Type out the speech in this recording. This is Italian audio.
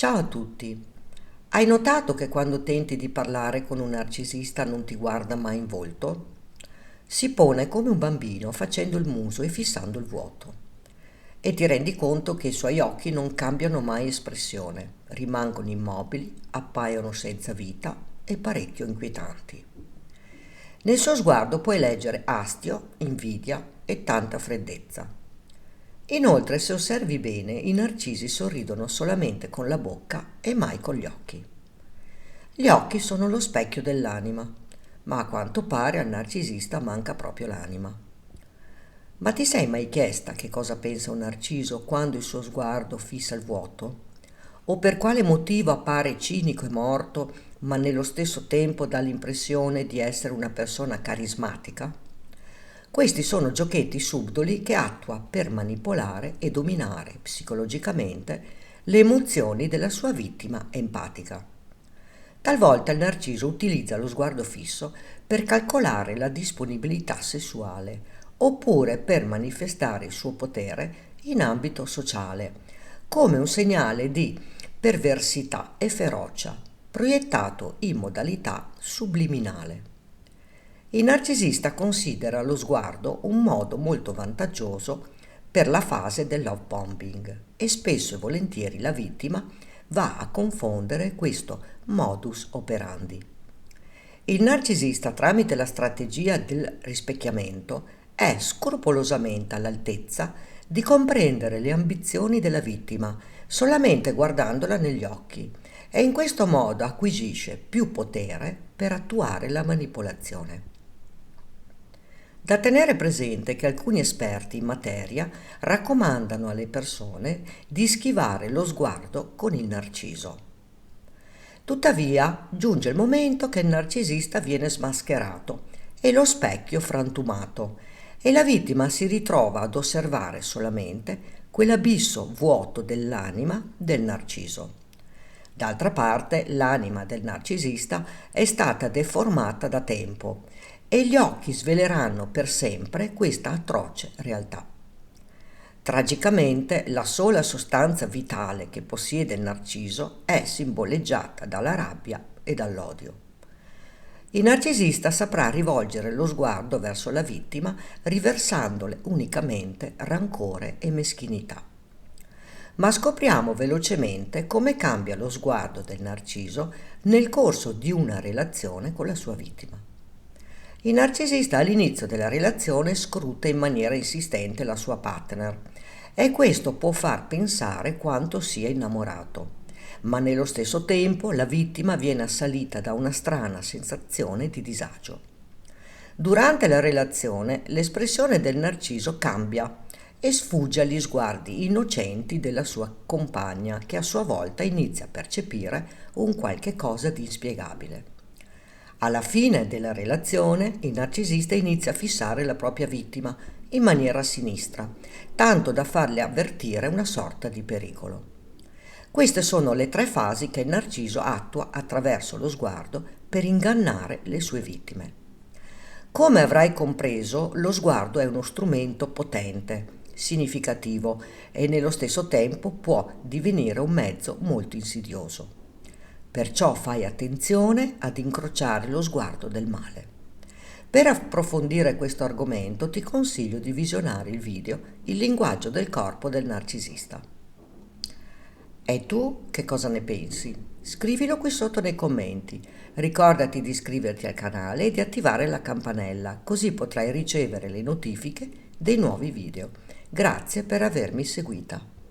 Ciao a tutti. Hai notato che quando tenti di parlare con un narcisista non ti guarda mai in volto? Si pone come un bambino facendo il muso e fissando il vuoto. E ti rendi conto che i suoi occhi non cambiano mai espressione, rimangono immobili, appaiono senza vita e parecchio inquietanti. Nel suo sguardo puoi leggere astio, invidia e tanta freddezza. Inoltre, se osservi bene, i narcisi sorridono solamente con la bocca e mai con gli occhi. Gli occhi sono lo specchio dell'anima, ma a quanto pare al narcisista manca proprio l'anima. Ma ti sei mai chiesta che cosa pensa un narciso quando il suo sguardo fissa il vuoto? O per quale motivo appare cinico e morto, ma nello stesso tempo dà l'impressione di essere una persona carismatica? Questi sono giochetti subdoli che attua per manipolare e dominare psicologicamente le emozioni della sua vittima empatica. Talvolta il narciso utilizza lo sguardo fisso per calcolare la disponibilità sessuale oppure per manifestare il suo potere in ambito sociale, come un segnale di perversità e ferocia, proiettato in modalità subliminale. Il narcisista considera lo sguardo un modo molto vantaggioso per la fase del love bombing e spesso e volentieri la vittima va a confondere questo modus operandi. Il narcisista, tramite la strategia del rispecchiamento, è scrupolosamente all'altezza di comprendere le ambizioni della vittima solamente guardandola negli occhi e in questo modo acquisisce più potere per attuare la manipolazione. Da tenere presente che alcuni esperti in materia raccomandano alle persone di schivare lo sguardo con il narciso. Tuttavia, giunge il momento che il narcisista viene smascherato e lo specchio frantumato e la vittima si ritrova ad osservare solamente quell'abisso vuoto dell'anima del narciso. D'altra parte, l'anima del narcisista è stata deformata da tempo e gli occhi sveleranno per sempre questa atroce realtà. Tragicamente, la sola sostanza vitale che possiede il narciso è simboleggiata dalla rabbia e dall'odio. Il narcisista saprà rivolgere lo sguardo verso la vittima riversandole unicamente rancore e meschinità. Ma scopriamo velocemente come cambia lo sguardo del narciso nel corso di una relazione con la sua vittima. Il narcisista all'inizio della relazione scruta in maniera insistente la sua partner e questo può far pensare quanto sia innamorato, ma nello stesso tempo la vittima viene assalita da una strana sensazione di disagio. Durante la relazione l'espressione del narciso cambia e sfugge agli sguardi innocenti della sua compagna che a sua volta inizia a percepire un qualche cosa di inspiegabile. Alla fine della relazione, il narcisista inizia a fissare la propria vittima in maniera sinistra, tanto da farle avvertire una sorta di pericolo. Queste sono le tre fasi che il narciso attua attraverso lo sguardo per ingannare le sue vittime. Come avrai compreso, lo sguardo è uno strumento potente, significativo e nello stesso tempo può divenire un mezzo molto insidioso. Perciò fai attenzione ad incrociare lo sguardo del male. Per approfondire questo argomento ti consiglio di visionare il video Il linguaggio del corpo del narcisista. E tu che cosa ne pensi? Scrivilo qui sotto nei commenti. Ricordati di iscriverti al canale e di attivare la campanella, così potrai ricevere le notifiche dei nuovi video. Grazie per avermi seguita.